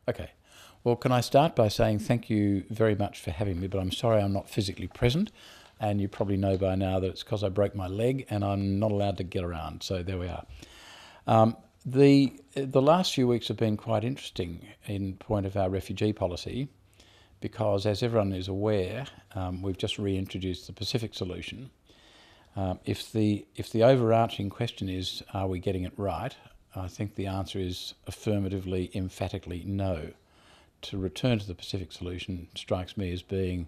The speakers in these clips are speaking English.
Okay. Well, can I start by saying thank you very much for having me, but I'm sorry I'm not physically present, and you probably know by now that it's because I broke my leg and I'm not allowed to get around, so there we are. The last few weeks have been quite interesting in point of our refugee policy because, as everyone is aware, we've just reintroduced the Pacific solution. If the overarching question is, are we getting it right? I think the answer is affirmatively, emphatically no. To return to the Pacific solution strikes me as being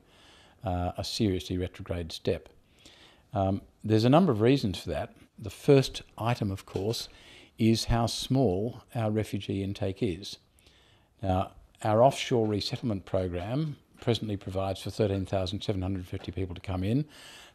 a seriously retrograde step. There's a number of reasons for that. The first item, of course, is how small our refugee intake is. Now, our offshore resettlement program presently provides for 13,750 people to come in.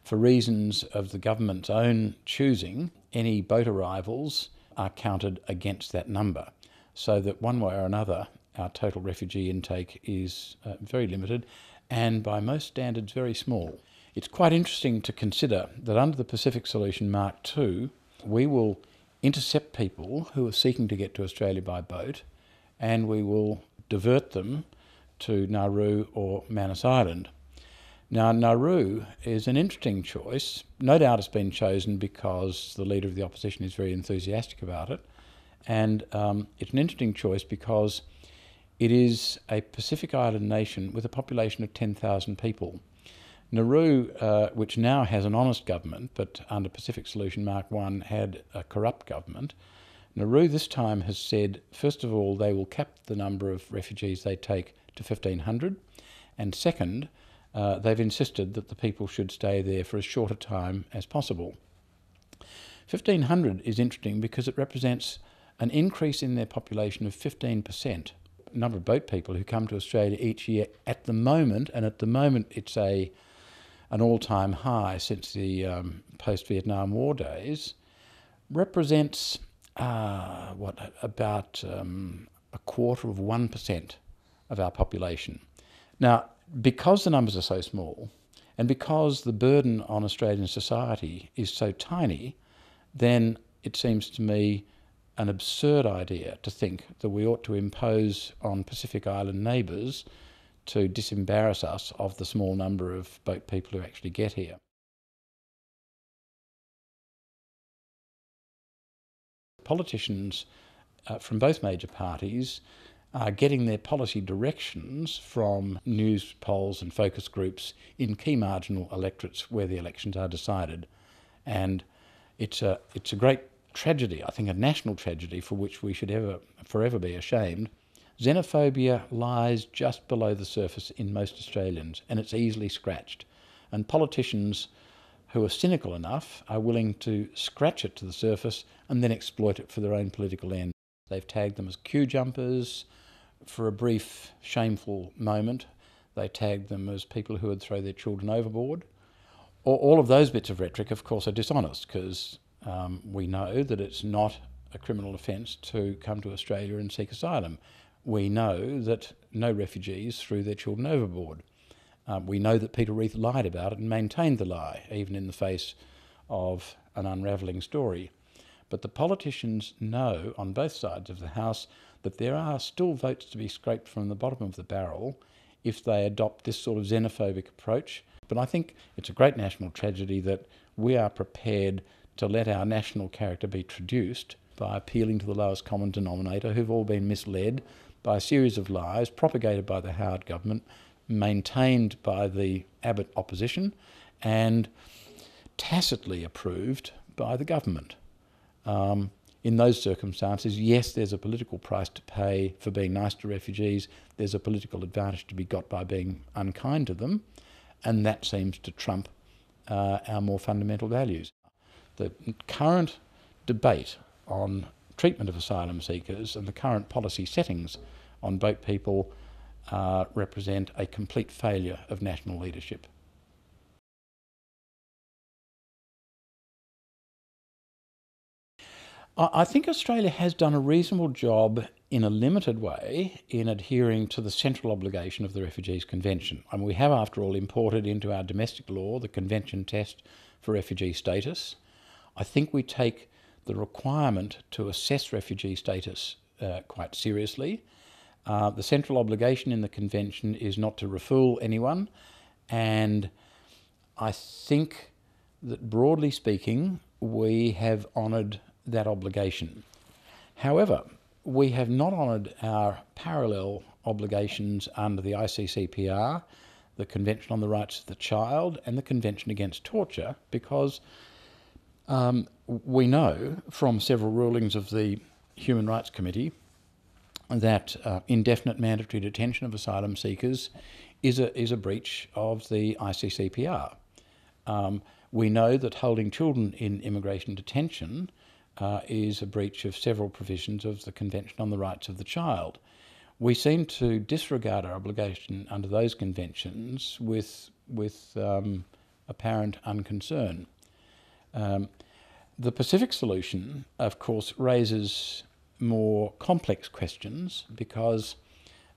For reasons of the government's own choosing, any boat arrivals are counted against that number, so that one way or another, our total refugee intake is very limited and by most standards very small. It's quite interesting to consider that under the Pacific Solution Mark II, we will intercept people who are seeking to get to Australia by boat, and we will divert them to Nauru or Manus Island. Now, Nauru is an interesting choice. No doubt it's been chosen because the Leader of the Opposition is very enthusiastic about it. And it's an interesting choice because it is a Pacific Island nation with a population of 10,000 people. Nauru, which now has an honest government, but under Pacific Solution Mark I had a corrupt government, Nauru this time has said, first of all, they will cap the number of refugees they take to 1,500, and second, they've insisted that the people should stay there for as short a time as possible. 1,500 is interesting because it represents an increase in their population of 15%. Number of boat people who come to Australia each year at the moment, and at the moment it's an all-time high since the post-Vietnam War days, represents about a quarter of 1% of our population. Now, because the numbers are so small, and because the burden on Australian society is so tiny, then it seems to me an absurd idea to think that we ought to impose on Pacific Island neighbours to disembarrass us of the small number of boat people who actually get here. Politicians from both major parties are getting their policy directions from news polls and focus groups in key marginal electorates where the elections are decided. And it's a great tragedy, I think a national tragedy for which we should forever be ashamed. Xenophobia lies just below the surface in most Australians, and it's easily scratched. And politicians who are cynical enough are willing to scratch it to the surface and then exploit it for their own political end. They've tagged them as queue jumpers. For a brief, shameful moment, they tagged them as people who would throw their children overboard. All of those bits of rhetoric, of course, are dishonest because we know that it's not a criminal offence to come to Australia and seek asylum. We know that no refugees threw their children overboard. We know that Peter Reith lied about it and maintained the lie, even in the face of an unravelling story. But the politicians know, on both sides of the House, that there are still votes to be scraped from the bottom of the barrel if they adopt this sort of xenophobic approach. But I think it's a great national tragedy that we are prepared to let our national character be traduced by appealing to the lowest common denominator, who've all been misled by a series of lies propagated by the Howard government, maintained by the Abbott opposition, and tacitly approved by the government. In those circumstances, yes, there's a political price to pay for being nice to refugees. There's a political advantage to be got by being unkind to them, and that seems to trump our more fundamental values. The current debate on treatment of asylum seekers and the current policy settings on boat people represent a complete failure of national leadership. I think Australia has done a reasonable job in a limited way in adhering to the central obligation of the Refugees Convention. I mean, we have, after all, imported into our domestic law the Convention test for refugee status. I think we take the requirement to assess refugee status quite seriously. The central obligation in the Convention is not to refool anyone, and I think that broadly speaking, we have honoured that obligation. However, we have not honoured our parallel obligations under the ICCPR, the Convention on the Rights of the Child, and the Convention Against Torture, because we know from several rulings of the Human Rights Committee that indefinite mandatory detention of asylum seekers is a breach of the ICCPR. We know that holding children in immigration detention is a breach of several provisions of the Convention on the Rights of the Child. We seem to disregard our obligation under those conventions with apparent unconcern. The Pacific solution, of course, raises more complex questions because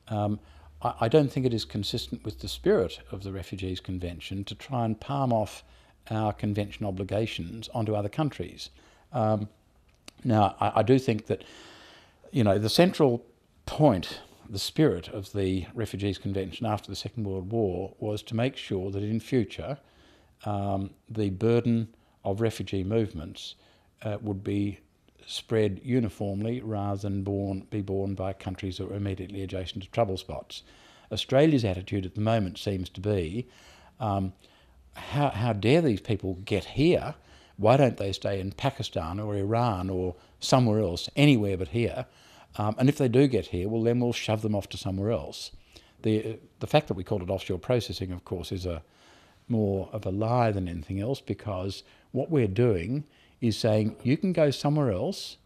I don't think it is consistent with the spirit of the Refugees Convention to try and palm off our convention obligations onto other countries. Now, I do think that, the central point, the spirit of the Refugees Convention after the Second World War was to make sure that in future the burden of refugee movements would be spread uniformly rather than be borne by countries that were immediately adjacent to trouble spots. Australia's attitude at the moment seems to be, how dare these people get here? Why don't they stay in Pakistan or Iran or somewhere else, anywhere but here? And if they do get here, well, then we'll shove them off to somewhere else. The fact that we call it offshore processing, of course, is more of a lie than anything else, because what we're doing is saying you can go somewhere else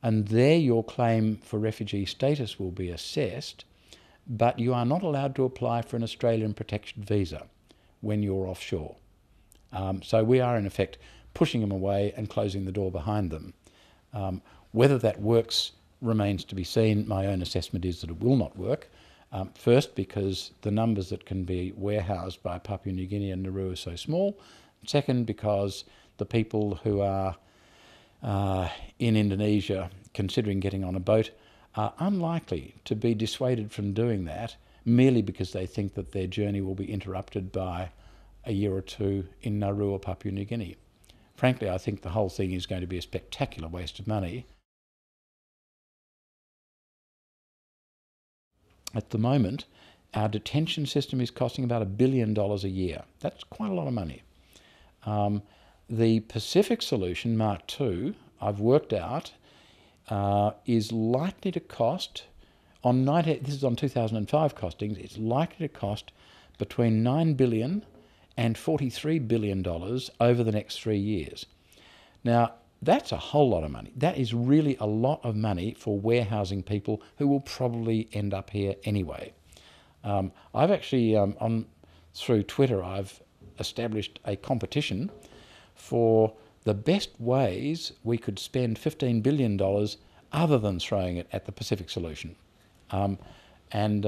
and there your claim for refugee status will be assessed, but you are not allowed to apply for an Australian protection visa when you're offshore. So we are in effect pushing them away and closing the door behind them. Whether that works remains to be seen. My own assessment is that it will not work. First, because the numbers that can be warehoused by Papua New Guinea and Nauru are so small. Second, because the people who are in Indonesia considering getting on a boat are unlikely to be dissuaded from doing that merely because they think that their journey will be interrupted by a year or two in Nauru or Papua New Guinea. Frankly, I think the whole thing is going to be a spectacular waste of money. At the moment, our detention system is costing about $1 billion a year. That's quite a lot of money. The Pacific solution, Mark II, I've worked out, is likely to cost, this is on 2005 costings, it's likely to cost between $9 billion and $43 billion over the next 3 years. Now, that's a whole lot of money. That is really a lot of money for warehousing people who will probably end up here anyway. I've actually, through Twitter, I've established a competition for the best ways we could spend $15 billion other than throwing it at the Pacific solution. And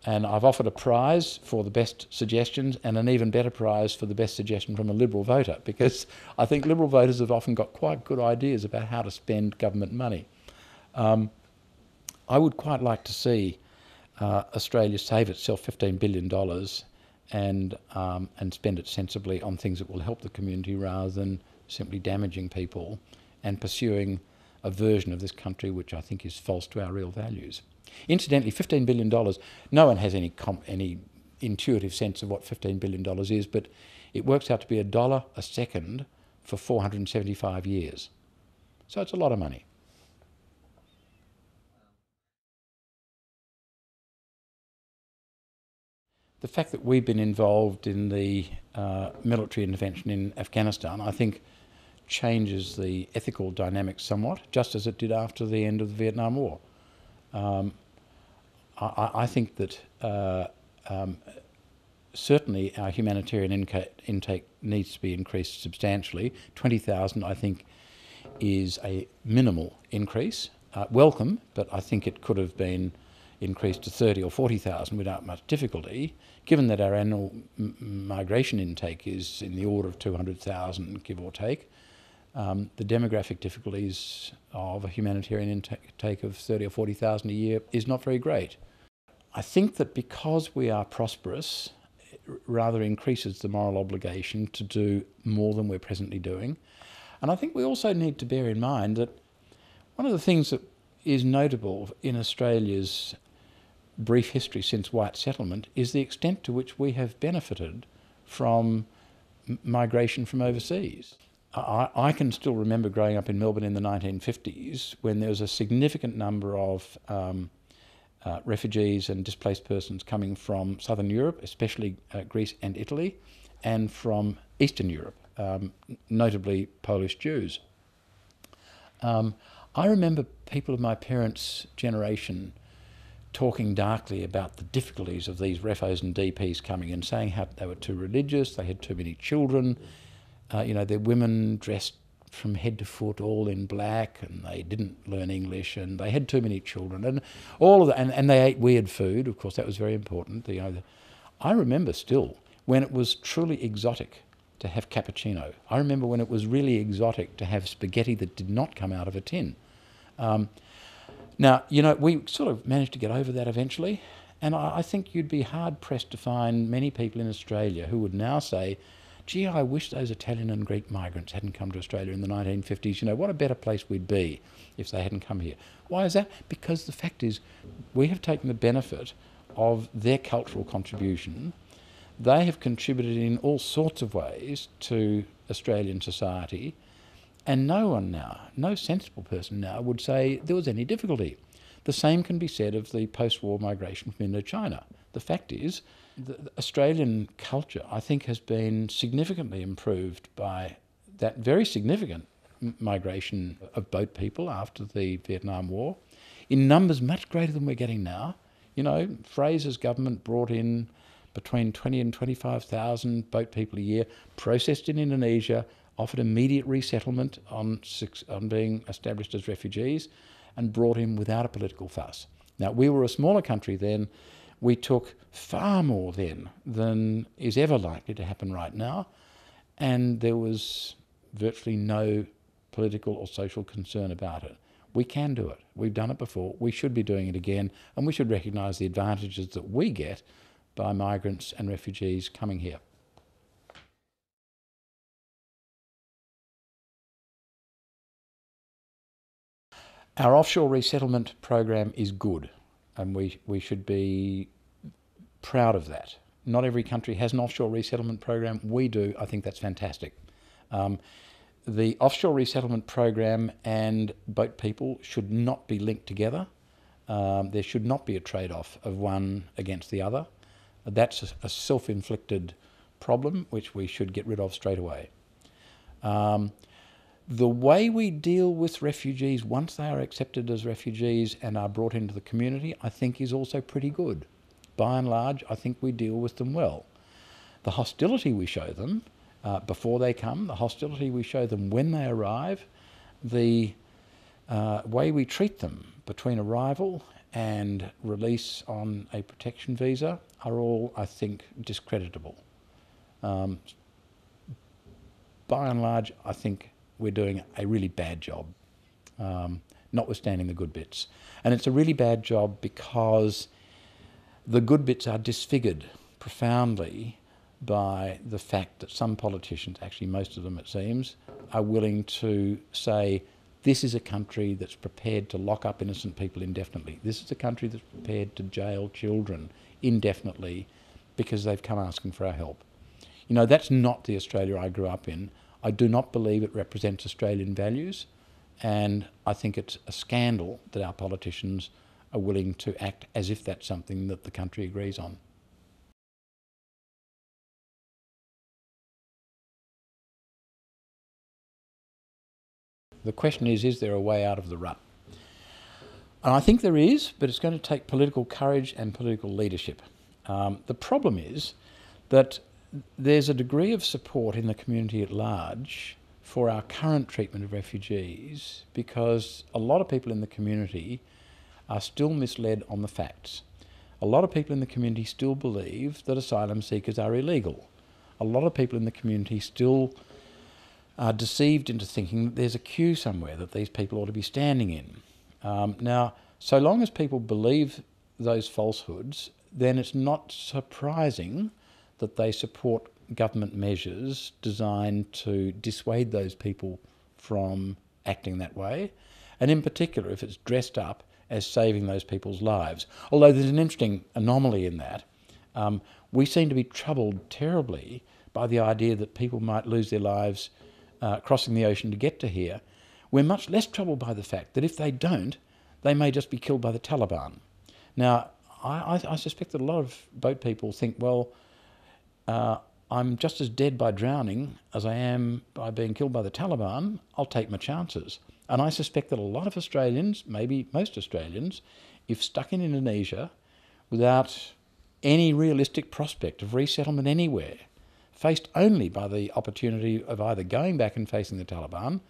I've offered a prize for the best suggestions and an even better prize for the best suggestion from a Liberal voter, because I think Liberal voters have often got quite good ideas about how to spend government money. I would quite like to see Australia save itself $15 billion and spend it sensibly on things that will help the community rather than simply damaging people and pursuing a version of this country which I think is false to our real values. Incidentally, $15 billion, no one has any intuitive sense of what $15 billion is, but it works out to be $1 a second for 475 years. So it's a lot of money. The fact that we've been involved in the military intervention in Afghanistan, I think, changes the ethical dynamics somewhat, just as it did after the end of the Vietnam War. I think that certainly our humanitarian intake needs to be increased substantially. 20,000, I think, is a minimal increase. Welcome, but I think it could have been increased to 30 or 40,000 without much difficulty, given that our annual migration intake is in the order of 200,000, give or take. The demographic difficulties of a humanitarian intake of 30 or 40,000 a year is not very great. I think that because we are prosperous, it rather increases the moral obligation to do more than we're presently doing. And I think we also need to bear in mind that one of the things that is notable in Australia's brief history since white settlement is the extent to which we have benefited from migration from overseas. I can still remember growing up in Melbourne in the 1950s when there was a significant number of refugees and displaced persons coming from southern Europe, especially Greece and Italy, and from Eastern Europe, notably Polish Jews. I remember people of my parents' generation talking darkly about the difficulties of these refos and DPs coming and saying how they were too religious, they had too many children, their women dressed from head to foot all in black, and they didn't learn English, and they had too many children, and all of that, and they ate weird food. Of course, that was very important. I remember still when it was truly exotic to have cappuccino. I remember when it was really exotic to have spaghetti that did not come out of a tin. Now, we sort of managed to get over that eventually, and I think you'd be hard-pressed to find many people in Australia who would now say, gee, I wish those Italian and Greek migrants hadn't come to Australia in the 1950s. What a better place we'd be if they hadn't come here. Why is that? Because the fact is, we have taken the benefit of their cultural contribution. They have contributed in all sorts of ways to Australian society, and no one now, no sensible person now would say there was any difficulty. The same can be said of the post-war migration from Indochina. The fact is, the Australian culture, I think, has been significantly improved by that very significant migration of boat people after the Vietnam War, in numbers much greater than we're getting now. Fraser's government brought in between 20 and 25,000 boat people a year, processed in Indonesia, offered immediate resettlement on being established as refugees, and brought in without a political fuss. Now, we were a smaller country then. We took far more then than is ever likely to happen right now, and there was virtually no political or social concern about it. We can do it. We've done it before. We should be doing it again, and we should recognise the advantages that we get by migrants and refugees coming here. Our offshore resettlement program is good, and we should be proud of that. Not every country has an offshore resettlement program. We do. I think that's fantastic. The offshore resettlement program and boat people should not be linked together. There should not be a trade-off of one against the other. That's a self-inflicted problem which we should get rid of straight away. The way we deal with refugees once they are accepted as refugees and are brought into the community, I think, is also pretty good. By and large, I think we deal with them well. The hostility we show them before they come, the hostility we show them when they arrive, the way we treat them between arrival and release on a protection visa are all, I think, discreditable. By and large, I think we're doing a really bad job, notwithstanding the good bits. And it's a really bad job because the good bits are disfigured profoundly by the fact that some politicians, actually most of them it seems, are willing to say, this is a country that's prepared to lock up innocent people indefinitely. This is a country that's prepared to jail children indefinitely because they've come asking for our help. That's not the Australia I grew up in. I do not believe it represents Australian values, and I think it's a scandal that our politicians are willing to act as if that's something that the country agrees on. The question is there a way out of the rut? And I think there is, but it's going to take political courage and political leadership. The problem is that there's a degree of support in the community at large for our current treatment of refugees because a lot of people in the community are still misled on the facts. A lot of people in the community still believe that asylum seekers are illegal. A lot of people in the community still are deceived into thinking that there's a queue somewhere that these people ought to be standing in. Now, so long as people believe those falsehoods, then it's not surprising that they support government measures designed to dissuade those people from acting that way, and in particular if it's dressed up as saving those people's lives. Although there's an interesting anomaly in that. We seem to be troubled terribly by the idea that people might lose their lives crossing the ocean to get to here. We're much less troubled by the fact that if they don't, they may just be killed by the Taliban. Now, I suspect that a lot of boat people think, well, I'm just as dead by drowning as I am by being killed by the Taliban. I'll take my chances. And I suspect that a lot of Australians, maybe most Australians, if stuck in Indonesia without any realistic prospect of resettlement anywhere, faced only by the opportunity of either going back and facing the Taliban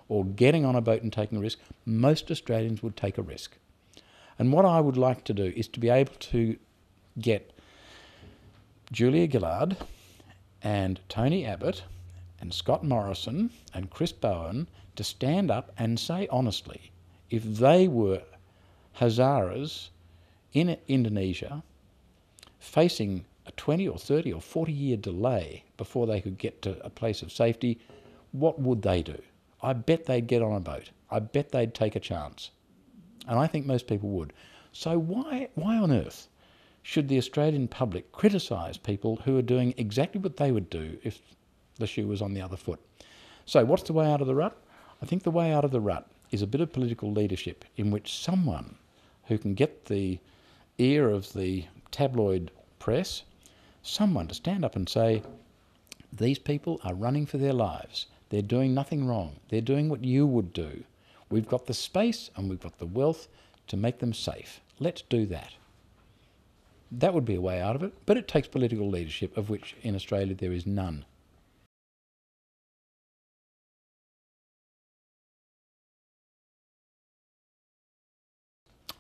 or getting on a boat and taking a risk, most Australians would take a risk. And what I would like to do is to be able to get Julia Gillard and Tony Abbott and Scott Morrison and Chris Bowen to stand up and say honestly, if they were Hazaras in Indonesia facing a 20 or 30 or 40 year delay before they could get to a place of safety, what would they do? I bet they'd get on a boat. I bet they'd take a chance. And I think most people would. So why on earth should the Australian public criticise people who are doing exactly what they would do if the shoe was on the other foot? So what's the way out of the rut? I think the way out of the rut is a bit of political leadership in which someone who can get the ear of the tabloid press, someone to stand up and say, these people are running for their lives. They're doing nothing wrong. They're doing what you would do. We've got the space and we've got the wealth to make them safe. Let's do that. That would be a way out of it, but it takes political leadership, of which in Australia there is none.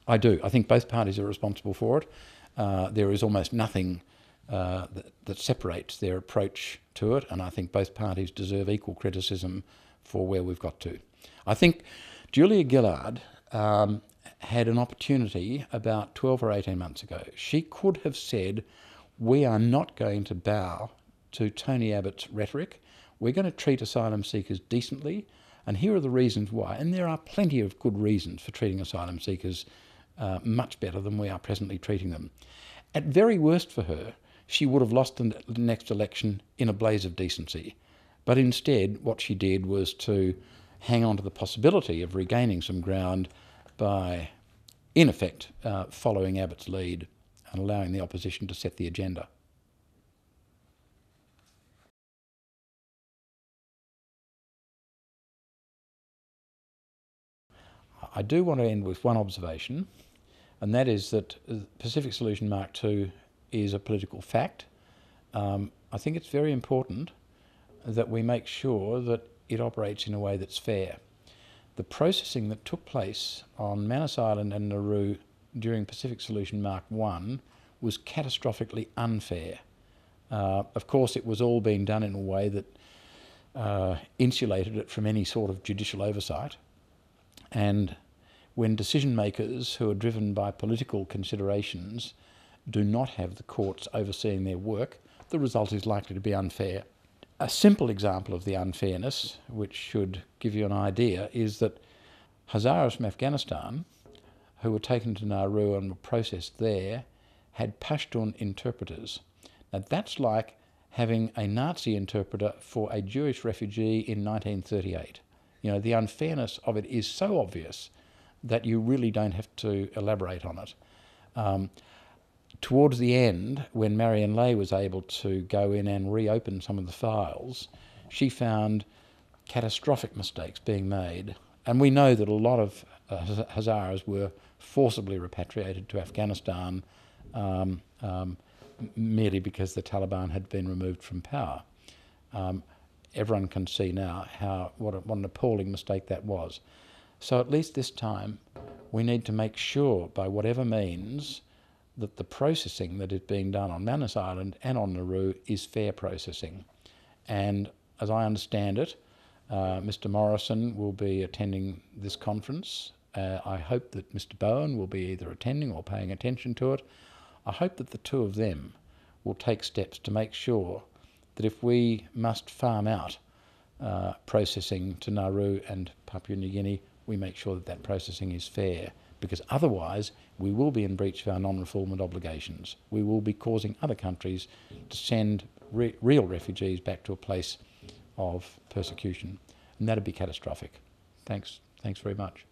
I do. I think both parties are responsible for it. There is almost nothing that separates their approach to it, and I think both parties deserve equal criticism for where we've got to. I think Julia Gillard had an opportunity about 12 or 18 months ago. She could have said, we are not going to bow to Tony Abbott's rhetoric. We're going to treat asylum seekers decently, and here are the reasons why. And there are plenty of good reasons for treating asylum seekers much better than we are presently treating them. At very worst for her, she would have lost the next election in a blaze of decency. But instead, what she did was to hang on to the possibility of regaining some ground by, in effect, following Abbott's lead and allowing the opposition to set the agenda. I do want to end with one observation, and that is that Pacific Solution Mark II is a political fact. I think it's very important that we make sure that it operates in a way that's fair. The processing that took place on Manus Island and Nauru during Pacific Solution Mark I was catastrophically unfair. Of course, it was all being done in a way that insulated it from any sort of judicial oversight. And when decision makers who are driven by political considerations do not have the courts overseeing their work, the result is likely to be unfair. A simple example of the unfairness, which should give you an idea, is that Hazaras from Afghanistan, who were taken to Nauru and were processed there, had Pashtun interpreters. Now that's like having a Nazi interpreter for a Jewish refugee in 1938. You know, the unfairness of it is so obvious that you really don't have to elaborate on it. Towards the end, when Marion Lay was able to go in and reopen some of the files, she found catastrophic mistakes being made. And we know that a lot of Hazaras were forcibly repatriated to Afghanistan merely because the Taliban had been removed from power. Everyone can see now what an appalling mistake that was. So at least this time, we need to make sure, by whatever means, that the processing that is being done on Manus Island and on Nauru is fair processing. And as I understand it, Mr Morrison will be attending this conference. I hope that Mr Bowen will be either attending or paying attention to it. I hope that the two of them will take steps to make sure that if we must farm out processing to Nauru and Papua New Guinea, we make sure that that processing is fair, because otherwise we will be in breach of our non-refoulement obligations. We will be causing other countries to send real refugees back to a place of persecution, and that'd be catastrophic. Thanks very much.